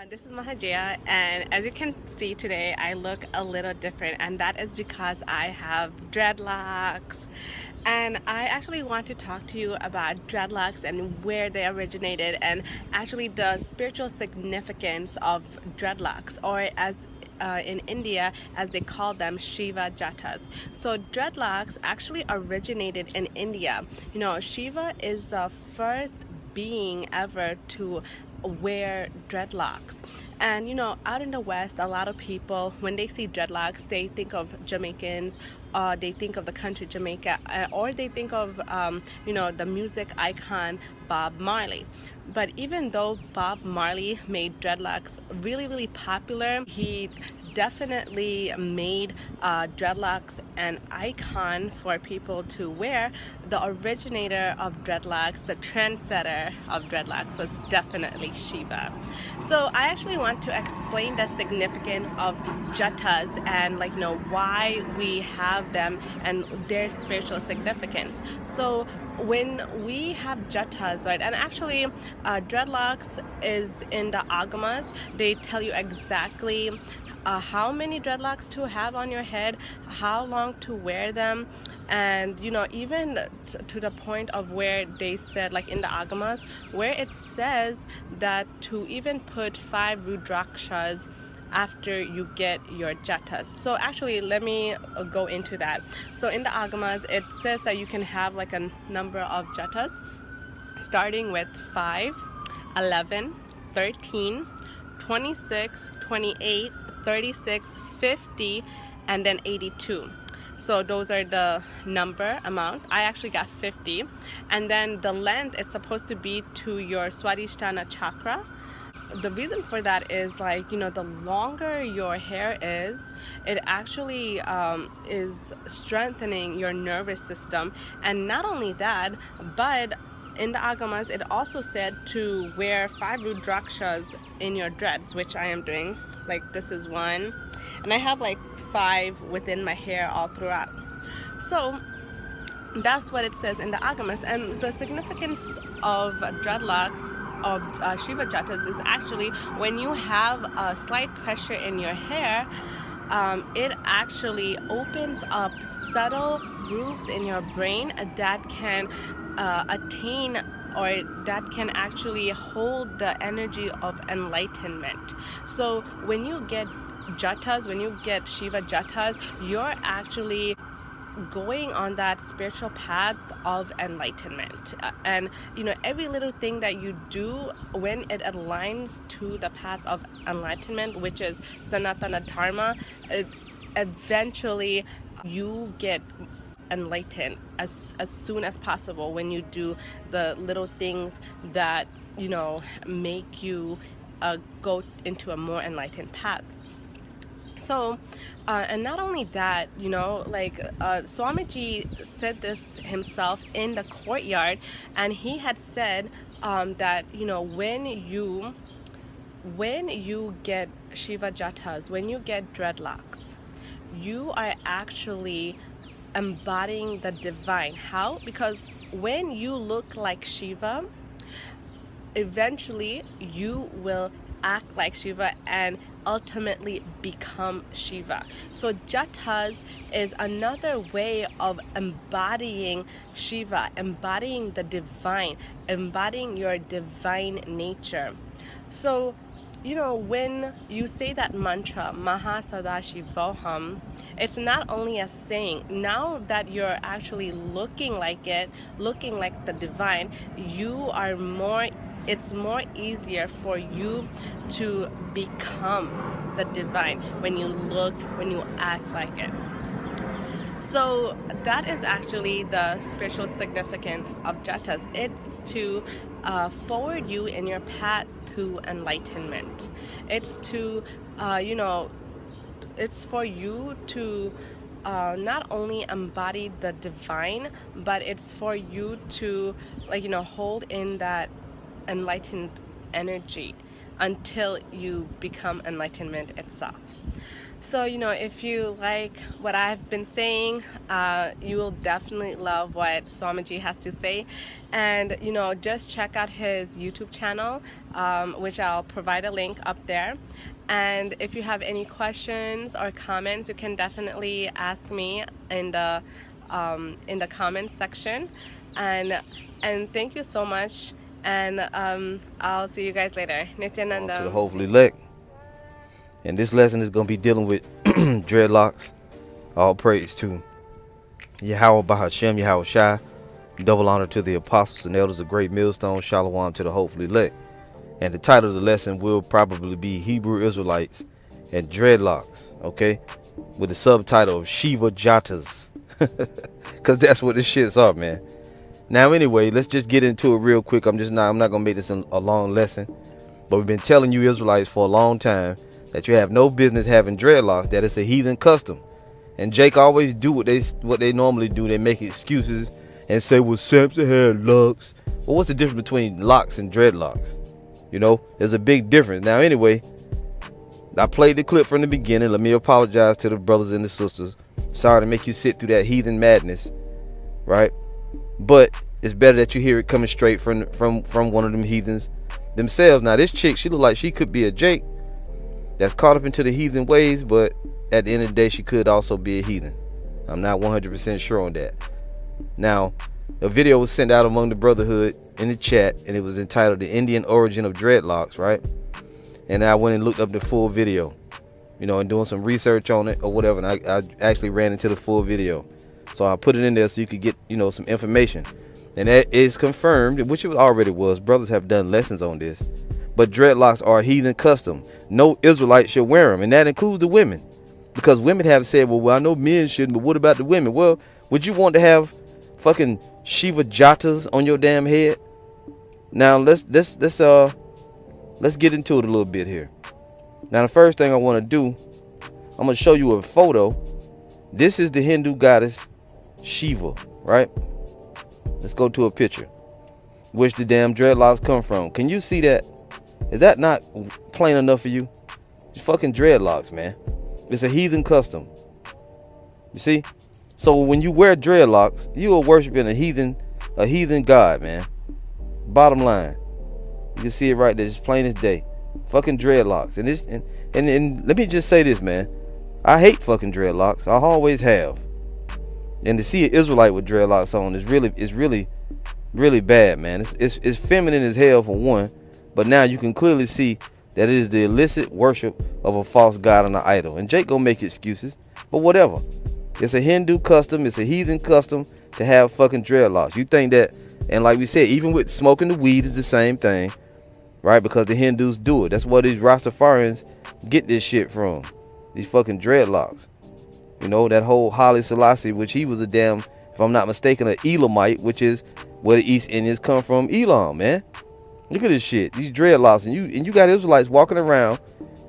This is Mahajaya, and as you can see today, I look a little different, and that is because I have dreadlocks. And I actually want to talk to you about dreadlocks and where they originated, and actually the spiritual significance of dreadlocks, or as in India, as they call them, Shiva Jattas. So dreadlocks actually originated in India. You know, Shiva is the first being ever to wear dreadlocks. And you know, out in the West, a lot of people, when they see dreadlocks, they think of Jamaicans, they think of the country Jamaica, or they think of you know, the music icon Bob Marley. But even though Bob Marley made dreadlocks really popular, he definitely made dreadlocks an icon for people to wear. The originator of dreadlocks, the trendsetter of dreadlocks, was definitely Shiva. So I actually want to explain the significance of Jattas and, like, you know, why we have them and their spiritual significance. So when we have Jattas, right, and actually dreadlocks is in the agamas. They tell you exactly how many dreadlocks to have on your head, how long to wear them, and you know, even to the point of where they said, like in the agamas, where it says that to even put 5 rudrakshas after you get your Jattas. So actually, let me go into that. So in the agamas, it says that you can have like a number of Jattas starting with 5, 11, 13, 26, 28, 36, 50, and then 82. So those are the number amount. I actually got 50. And then the length is supposed to be to your Swadhisthana chakra. The reason for that is, like, you know, the longer your hair is, it actually is strengthening your nervous system. And not only that, but in the agamas, it also said to wear 5 rudrakshas in your dreads, which I am doing. Like, this is 1, and I have like 5 within my hair all throughout. So that's what it says in the agamas. And the significance of dreadlocks, of Shiva Jattas, is actually when you have a slight pressure in your hair, it actually opens up subtle grooves in your brain that can attain, or that can actually hold the energy of enlightenment. So when you get Jattas, when you get Shiva Jattas, you're actually going on that spiritual path of enlightenment. And you know, every little thing that you do, when it aligns to the path of enlightenment, which is Sanatana Dharma, eventually you get enlightened as soon as possible when you do the little things that, you know, make you go into a more enlightened path. So and not only that, you know, like Swamiji said this himself in the courtyard, and he had said that, you know, when you get Shiva Jattas, when you get dreadlocks, you are actually embodying the divine. How? Because when you look like Shiva, eventually you will act like Shiva and ultimately become Shiva. So Jattas is another way of embodying Shiva, embodying the divine, embodying your divine nature. So, you know, when you say that mantra, Maha Sadashivoham, it's not only a saying. Now that you're actually looking like it, looking like the divine, you are more, it's more easier for you to become the divine when you look, when you act like it. So that is actually the spiritual significance of Jattas. It's to forward you in your path to enlightenment. It's to, you know, it's for you to not only embody the divine, but it's for you to, like, you know, hold in that enlightened energy. until you become enlightenment itself. So, if you like what I've been saying, you will definitely love what Swamiji has to say. And, just check out his YouTube channel, which I'll provide a link up there. And if you have any questions or comments, you can definitely ask me in the comments section. And thank you so much. And I'll see you guys later. Nityananda. To the hopefully elect. And this lesson is going to be dealing with dreadlocks. All praise to Yahweh Bahashem, Yahweh Shai. Double honor to the apostles and elders of Great Millstone. Shalom to the hopefully elect. And the title of the lesson will probably be Hebrew Israelites and Dreadlocks. Okay? With the subtitle of Shiva Jattas. Because that's what this shit's up, man. Now, anyway, let's just get into it real quick. I'm not going to make this a long lesson. But we've been telling you Israelites for a long time that you have no business having dreadlocks, that it's a heathen custom. And Jake always do what they normally do. They make excuses and say, well, Samson had locks. Well, what's the difference between locks and dreadlocks? There's a big difference. Now, anyway, I played the clip from the beginning. Let me apologize to the brothers and the sisters. Sorry to make you sit through that heathen madness, right? But it's better that you hear it coming straight from one of them heathens themselves. Now, this chick, she look like she could be a Jake that's caught up into the heathen ways, but at the end of the day, she could also be a heathen. I'm not 100% sure on that. Now, a video was sent out among the brotherhood in the chat, and it was entitled The Indian Origin of Dreadlocks, right? And I went and looked up the full video, and doing some research on it or whatever, and I actually ran into the full video. So I put it in there so you could get, some information. And that is confirmed, which it already was. Brothers have done lessons on this. But dreadlocks are a heathen custom. No Israelite should wear them, and that includes the women. Because women have said, well, I know men shouldn't, but what about the women? Well, would you want to have fucking Shiva Jattas on your damn head? Now, let's get into it a little bit here. Now, the first thing I want to do, I'm going to show you a photo. This is the Hindu goddess Shiva, right? Let's go to a picture. Which the damn dreadlocks come from. Can you see that? Is that not plain enough for you? It's fucking dreadlocks, man. It's a heathen custom. You see? So when you wear dreadlocks, you are worshiping a heathen god, man. Bottom line. You can see it right there. It's plain as day. Fucking dreadlocks. And let me just say this, man. I hate fucking dreadlocks. I always have. And to see an Israelite with dreadlocks on is really bad, man. It's feminine as hell for one, but now you can clearly see that it is the illicit worship of a false god and an idol. And Jake gonna make excuses, but whatever. It's a Hindu custom. It's a heathen custom to have fucking dreadlocks. You think that, and like we said, even with smoking the weed is the same thing, right? Because the Hindus do it. That's where these Rastafarians get this shit from. These fucking dreadlocks. That whole Haile Selassie, which he was a damn, if I'm not mistaken, an Elamite, which is where the East Indians come from, Elam, man. Look at this shit. These dreadlocks, and you got Israelites walking around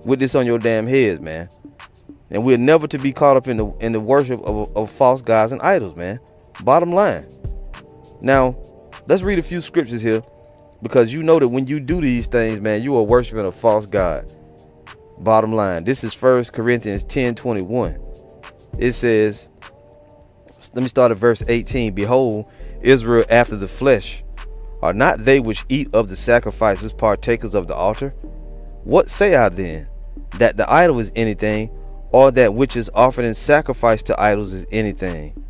with this on your damn heads, man. And we're never to be caught up in the worship of false gods and idols, man. Bottom line. Now, let's read a few scriptures here, because you know that when you do these things, man, you are worshiping a false god. Bottom line. This is 1 Corinthians 10:21. It says, let me start at verse 18. Behold, Israel after the flesh, are not they which eat of the sacrifices partakers of the altar? What say I then? That the idol is anything, or that which is offered in sacrifice to idols is anything?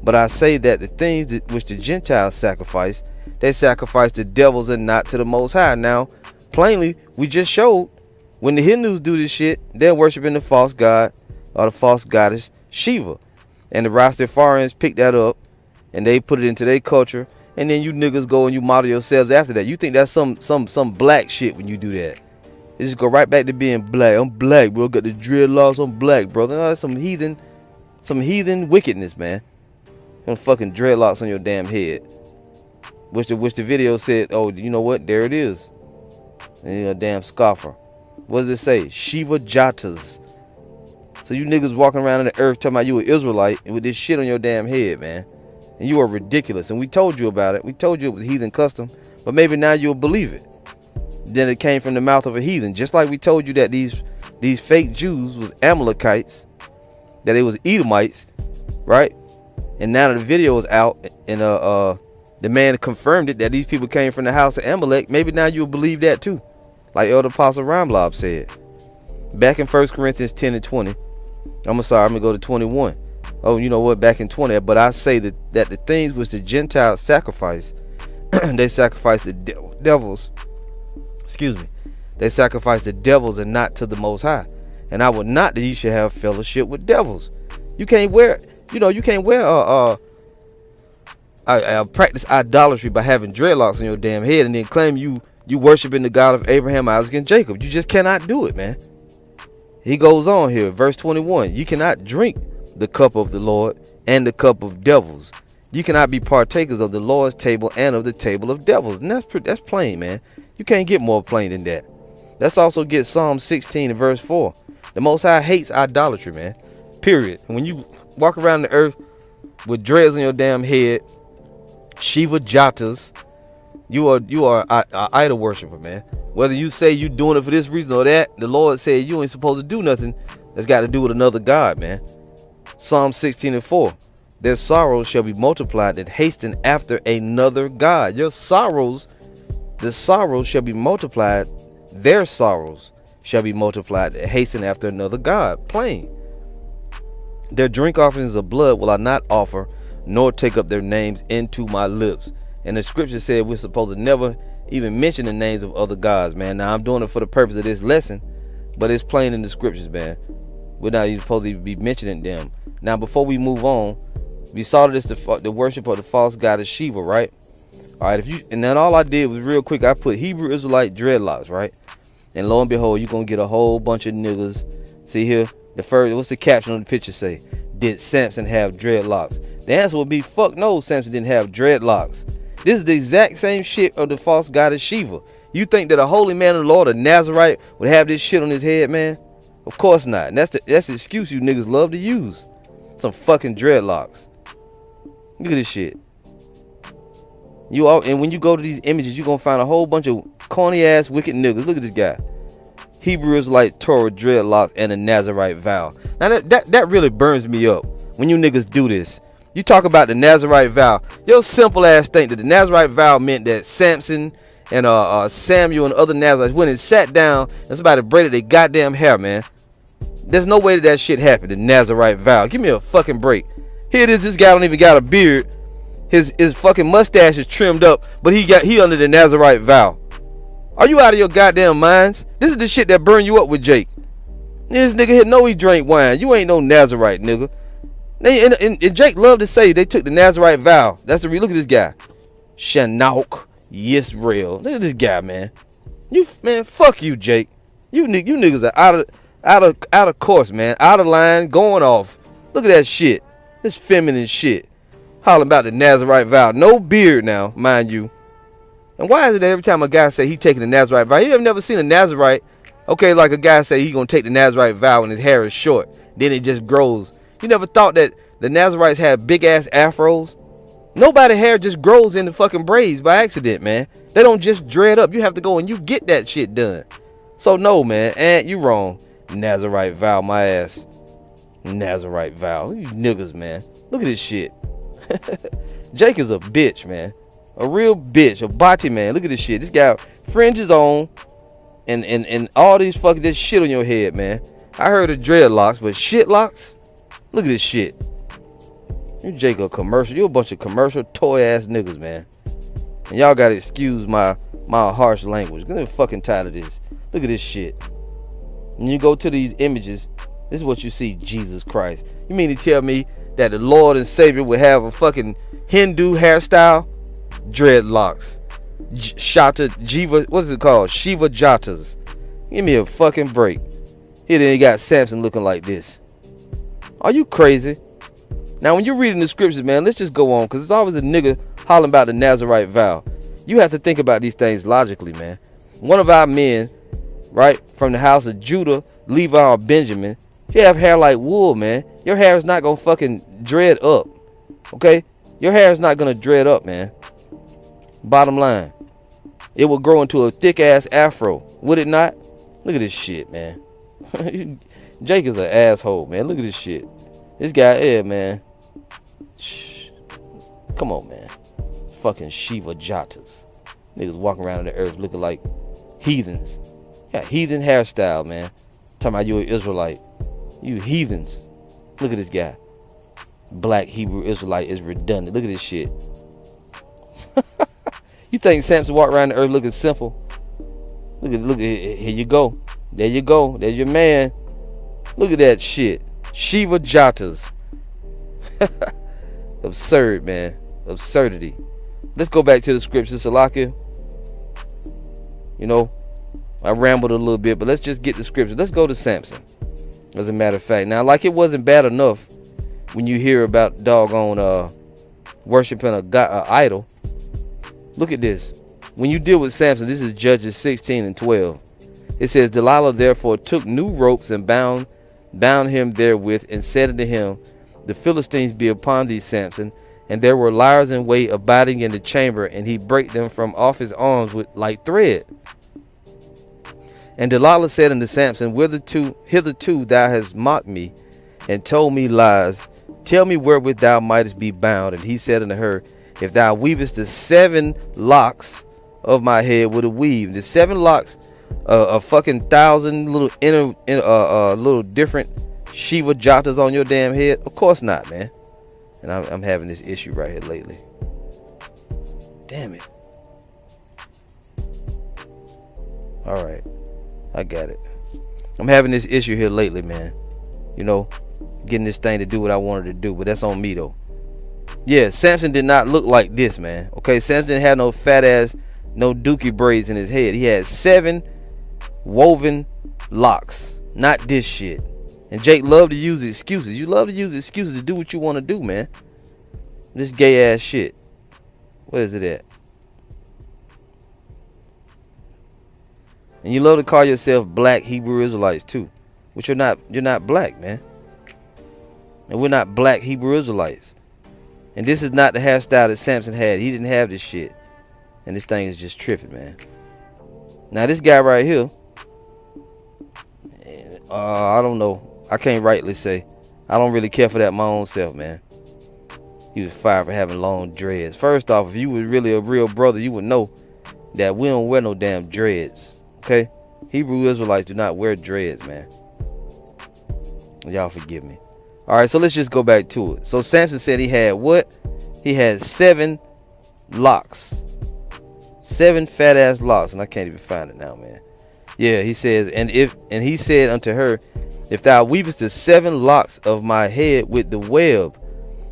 But I say that the things which the Gentiles sacrifice, they sacrifice to devils and not to the Most High. Now, plainly, we just showed when the Hindus do this shit, they're worshiping the false god or the false goddess Shiva. And the Rastafarians pick that up and they put it into their culture, and then you niggas go and you model yourselves after that. You think that's some black shit when you do that. It just go right back to being black. I'm black, bro. Got the dreadlocks. I'm black, brother. No, that's some heathen wickedness, man. Some fucking dreadlocks on your damn head. Which the video said, oh, you know what? There it is. And you're a damn scoffer. What does it say? Shiva Jattas. So you niggas walking around in the earth talking about you an Israelite and with this shit on your damn head, man. And you are ridiculous. And we told you about it. We told you it was heathen custom. But maybe now you'll believe it. then it came from the mouth of a heathen. Just like we told you that these fake Jews was Amalekites, that they was Edomites, right? And now that the video is out, and the man confirmed it, that these people came from the house of Amalek. Maybe now you'll believe that too, like Elder Apostle Ramlob said back in 1 Corinthians 10 and 20. I'm gonna go to 21. Oh, you know what? Back in 20. But I say that the things which the Gentiles sacrifice, they sacrifice the devils. Excuse me. They sacrifice the devils and not to the Most High. And I would not that you should have fellowship with devils. You can't wear, practice idolatry by having dreadlocks on your damn head and then claim you worshiping the God of Abraham, Isaac, and Jacob. You just cannot do it, man. He goes on here, verse 21. You cannot drink the cup of the Lord and the cup of devils. You cannot be partakers of the Lord's table and of the table of devils. And that's plain, man. You can't get more plain than that. Let's also get Psalm 16 and verse 4. The Most High hates idolatry, man. Period. And when you walk around the earth with dreads on your damn head, Shiva, Jattas, you are an idol worshiper, man. Whether you say you doing it for this reason or that, the Lord said you ain't supposed to do nothing that's got to do with another God, man. Psalm 16 and 4. Their sorrows shall be multiplied that hasten after another God. The sorrows shall be multiplied. Their sorrows shall be multiplied that hasten after another God. Plain. Their drink offerings of blood will I not offer, nor take up their names into my lips. And the scripture said we're supposed to never even mention the names of other gods, man. Now I'm doing it for the purpose of this lesson, but it's plain in the scriptures, man. We're not even supposed to even be mentioning them. Now before we move on, we saw this the worship of the false goddess Shiva, right? All right, and then all I did was real quick, I put Hebrew Israelite dreadlocks, right? And lo and behold, you're gonna get a whole bunch of niggas. See here, the first, what's the caption on the picture say? Did Samson have dreadlocks? The answer would be fuck no, Samson didn't have dreadlocks. This is the exact same shit of the false goddess Shiva. You think that a holy man of the Lord, a Nazarite, would have this shit on his head, man? Of course not. And that's the excuse you niggas love to use. Some fucking dreadlocks. Look at this shit. And when you go to these images, you're gonna find a whole bunch of corny ass wicked niggas. Look at this guy. Hebrew Israelite Torah dreadlocks and a Nazarite vow. Now that really burns me up when you niggas do this. You talk about the Nazarite vow. Your simple ass think that the Nazarite vow meant that Samson and Samuel and other Nazarites went and sat down and somebody braided their goddamn hair, man. There's no way that shit happened. The Nazarite vow. Give me a fucking break. Here it is. This guy don't even got a beard. His fucking mustache is trimmed up, but he under the Nazarite vow. Are you out of your goddamn minds? This is the shit that burn you up with Jake. This nigga here know he drank wine. You ain't no Nazarite, nigga. And Jake loved to say they took the Nazarite vow. That's the look at this guy. Shanok Yisrael. Look at this guy, man. Man, fuck you, Jake. You niggas are out of course, man. Out of line, going off. Look at that shit. This feminine shit. Hollering about the Nazarite vow. No beard now, mind you. And why is it that every time a guy say he taking the Nazarite vow, you have never seen a Nazarite, okay, like a guy say he gonna take the Nazarite vow and his hair is short, then it just grows. You never thought that the Nazarites had big ass afros? Nobody hair just grows in the fucking braids by accident, man. They don't just dread up. You have to go and you get that shit done. So no, man, you wrong. Nazarite vow, my ass. Nazarite vow. You niggas, man. Look at this shit. Jake is a bitch, man. A real bitch, a body man. Look at this shit. This guy fringes on and all these fucking this shit on your head, man. I heard of dreadlocks, but shitlocks? Look at this shit. You Jake a commercial. You a bunch of commercial toy ass niggas, man. And y'all gotta excuse my harsh language. I'm fucking tired of this. Look at this shit. When you go to these images, this is what you see, Jesus Christ. You mean to tell me that the Lord and Savior would have a fucking Hindu hairstyle? Dreadlocks. Jiva, what's it called? Shiva Jattas. Give me a fucking break. Here they got Samson looking like this. Are you crazy? Now when you're reading the scriptures, man, let's just go on, because it's always a nigga hollering about the Nazarite vow. You have to think about these things logically, man. One of our men, right, from the house of Judah, Levi, or Benjamin, if you have hair like wool, man, your hair is not gonna fucking dread up. Okay? Your hair is not gonna dread up, man. Bottom line. it would grow into a thick ass afro. Would it not? Look at this shit, man. Jake is an asshole, man. Look at this shit. This guy, yeah, man. Shh. Come on, man. Fucking Shiva Jattas. Niggas walking around on the earth looking like heathens. Got heathen hairstyle, man. Talking about you an Israelite. You heathens. Look at this guy. Black Hebrew Israelite is redundant. Look at this shit. You think Samson walked around the earth looking simple? Look at, here you go. There you go. There's your man. Look at that shit. Shiva Jattas. Absurd, man. Absurdity. Let's go back to the scriptures, Salakia. You know, I rambled a little bit, but let's just get the scriptures. Let's go to Samson. As a matter of fact. Now, like it wasn't bad enough when you hear about doggone worshiping a idol. Look at this. When you deal with Samson, this is Judges 16 and 12. It says, Delilah therefore took new ropes and bound him therewith, and said unto him, the Philistines be upon thee, Samson. And there were liars in wait abiding in the chamber, and he brake them from off his arms with like thread. And Delilah said unto Samson, hitherto thou hast mocked me, and told me lies. Tell me wherewith thou mightest be bound. And he said unto her, if thou weavest the 7 locks of my head with a weave, the 7 locks, a fucking 1,000 little little different Shiva Jattas on your damn head? Of course not, man. And I'm having this issue right here lately. Damn it. All right, I got it. I'm having this issue here lately, man. You know, getting this thing to do what I wanted to do, but that's on me though. Yeah, Samson did not look like this, man. Okay, Samson didn't have no fat ass, no dookie braids in his head. He had 7 woven locks, not this shit. And Jake loved to use excuses. You love to use excuses to do what you want to do, man. This gay ass shit. Where is it at? And you love to call yourself black Hebrew Israelites too, which you're not black, man. And we're not black Hebrew Israelites. And this is not the hairstyle that Samson had. He didn't have this shit. And this thing is just tripping, man. Now this guy right here, I don't know. I can't rightly say. I don't really care for that my own self, man. He was fired for having long dreads. First off, if you were really a real brother, you would know that we don't wear no damn dreads. Okay? Hebrew Israelites do not wear dreads, man. Y'all forgive me. Alright, so let's just go back to it. So Samson said he had what? He had 7 locks. 7 fat ass locks. And I can't even find it now, man. Yeah, he says, and he said unto her, if thou weavest the 7 locks of my head with the web.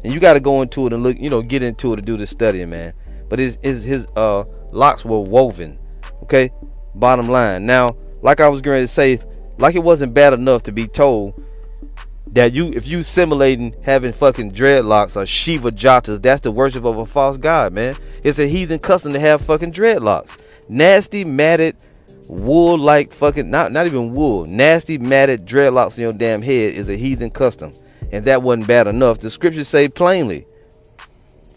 And you got to go into it and look, you know, get into it to do the studying, man. But his locks were woven. Okay? Bottom line. Now, like I was going to say, like it wasn't bad enough to be told that if you simulating having fucking dreadlocks or Shiva Jattas, that's the worship of a false god, man. It's a heathen custom to have fucking dreadlocks. Nasty, matted, wool like fucking, not even wool. Nasty, matted dreadlocks on your damn head is a heathen custom. And that wasn't bad enough. The scriptures say plainly,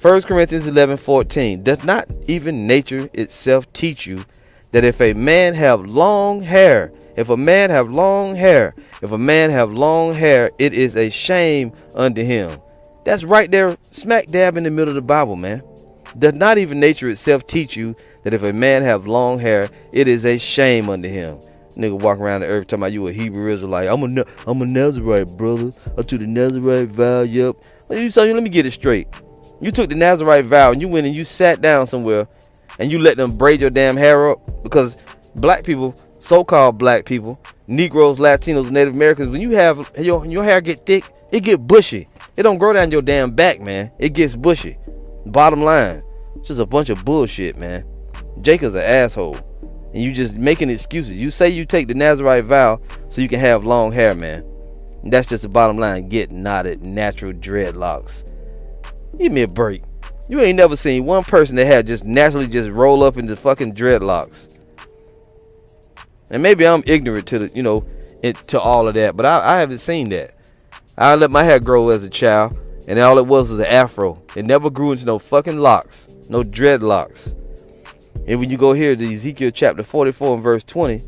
1 Corinthians 11:14, doth not even nature itself teach you that if a man have long hair, it is a shame unto him. That's right there, smack dab in the middle of the Bible, man. Does not even nature itself teach you that if a man have long hair, it is a shame unto him? Nigga walking around the earth talking about you a Hebrew Israelite. I'm a Nazarite, brother. I took the Nazarite vow, yep. Let me get it straight. You took the Nazarite vow and you went and you sat down somewhere and you let them braid your damn hair up, because black people, so-called black people, Negroes, Latinos, Native Americans, when you have your hair get thick, it get bushy. It don't grow down your damn back, man. It gets bushy. Bottom line, it's just a bunch of bullshit, man. Jacob's an asshole, and you just making excuses. You say you take the Nazarite vow so you can have long hair, man. And that's just the bottom line. Get knotted, natural dreadlocks. Give me a break. You ain't never seen one person that had just naturally just roll up into fucking dreadlocks. And maybe I'm ignorant to to all of that, but I haven't seen that. I let my hair grow as a child, and all it was an afro. It never grew into no fucking locks, no dreadlocks. And when you go here to Ezekiel chapter 44 and verse 20,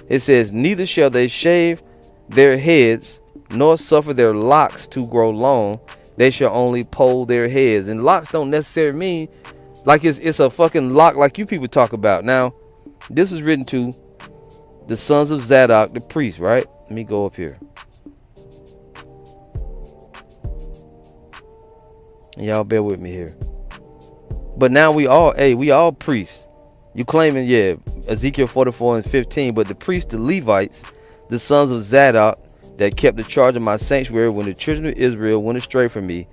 it says, neither shall they shave their heads, nor suffer their locks to grow long. They shall only poll their heads. And locks don't necessarily mean like it's a fucking lock like you people talk about. Now, this is written to the sons of Zadok, the priest, right? Let me go up here. Y'all bear with me here. But now we all priests. You claiming, yeah, Ezekiel 44 and 15, but the priests, the Levites, the sons of Zadok, that kept the charge of my sanctuary when the children of Israel went astray from me,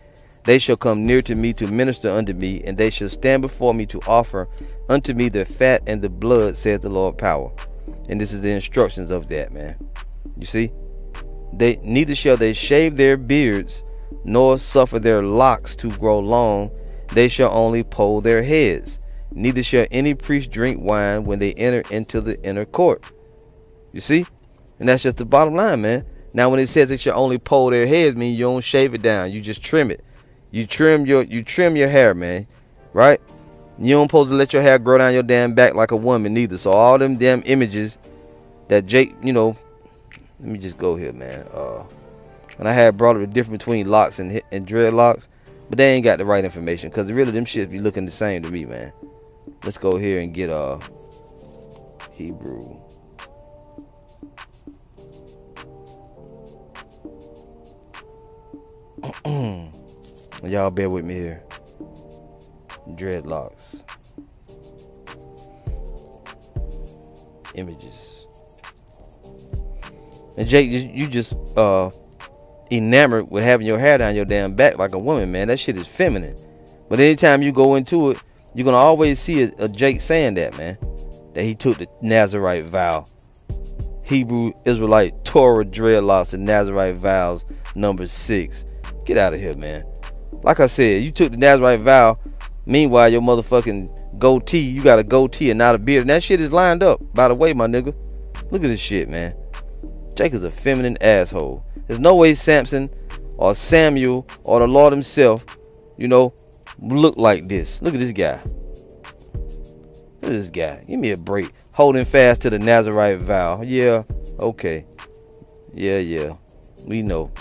they shall come near to me to minister unto me, and they shall stand before me to offer unto me the fat and the blood, saith the Lord power. And this is the instructions of that, man. You see? Neither shall they shave their beards, nor suffer their locks to grow long. They shall only poll their heads. Neither shall any priest drink wine when they enter into the inner court. You see? And that's just the bottom line, man. Now, when it says they shall only poll their heads, mean you don't shave it down. You just trim it. You trim your hair, man. Right? You don't supposed to let your hair grow down your damn back like a woman neither. So all them damn images that Jake, let me just go here, man. And I had brought up the difference between locks and dreadlocks, but they ain't got the right information, because really them shit be looking the same to me, man. Let's go here and get Hebrew. Y'all bear with me here. Dreadlocks. Images. And Jake, you just enamored with having your hair down your damn back like a woman, man. That shit is feminine. But anytime you go into it, you're gonna always see a Jake saying that, man, that he took the Nazarite vow. Hebrew Israelite Torah dreadlocks and Nazarite vows number 6. Get out of here, man. Like I said, you took the Nazarite vow. Meanwhile, your motherfucking goatee, you got a goatee and not a beard. And that shit is lined up, by the way, my nigga. Look at this shit, man. Jake is a feminine asshole. There's no way Samson or Samuel or the Lord himself, look like this. Look at this guy. Look at this guy. Give me a break. Holding fast to the Nazarite vow. Yeah, okay. Yeah. We know.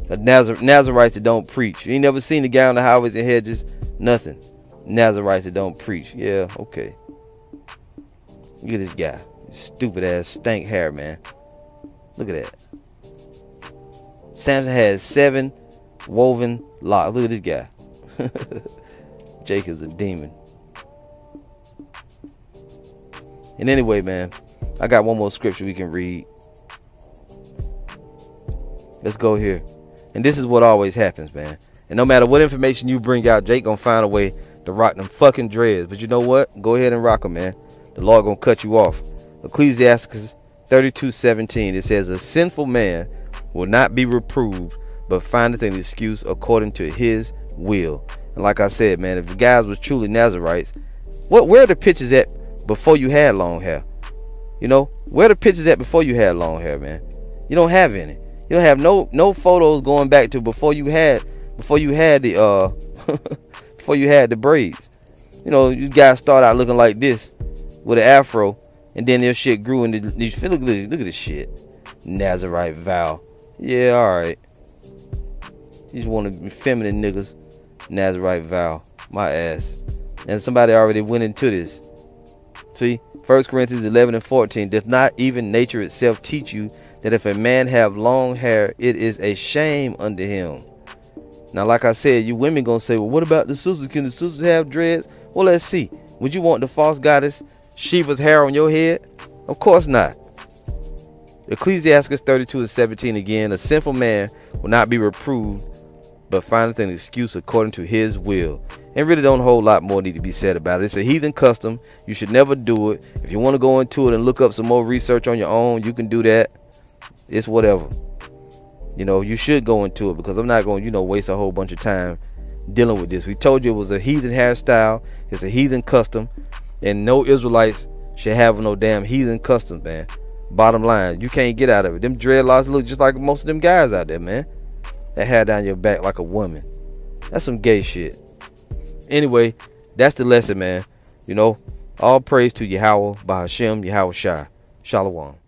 The Nazarites that don't preach. You ain't never seen the guy on the highways and hedges. Nothing. Nazarites that don't preach. Yeah, okay. Look at this guy. Stupid ass stank hair, man. Look at that. Samson has 7 woven locks. Look at this guy. Jake is a demon. And anyway, man, I got one more scripture we can read. Let's go here. And this is what always happens, man. And no matter what information you bring out, Jake gonna find a way to rock them fucking dreads. But you know what? Go ahead and rock them, man. The Lord gonna cut you off. Ecclesiastes 32:17. It says, a sinful man will not be reproved, but findeth an excuse according to his will. And like I said, man, if the guys was truly Nazarites, where are the pictures at before you had long hair? Where are the pictures at before you had long hair, man? You don't have any. You don't have no photos going back to before you had the before you had the braids. You guys start out looking like this with an afro, and then their shit grew into these. Look at this shit. Nazarite vow. Yeah, alright. You just want to be feminine niggas. Nazarite vow. My ass. And somebody already went into this. See, 1 Corinthians 11:14. Doth not even nature itself teach you that if a man have long hair, it is a shame unto him? Now, like I said, you women gonna say, well, what about the sisters? Can the sisters have dreads? Well, let's see. Would you want the false goddess Shiva's hair on your head? Of course not. Ecclesiastes 32:17 again. A sinful man will not be reproved, but findeth an excuse according to his will. And really don't a whole lot more need to be said about it. It's a heathen custom. You should never do it. If you want to go into it and look up some more research on your own, you can do that. It's whatever. You should go into it, because I'm not going to, waste a whole bunch of time dealing with this. We told you it was a heathen hairstyle. It's a heathen custom. And no Israelites should have no damn heathen customs, man. Bottom line, you can't get out of it. Them dreadlocks look just like most of them guys out there, man. That hair down your back like a woman. That's some gay shit. Anyway, that's the lesson, man. All praise to Yahweh, Bahashem, Yahweh Shai. Shalom.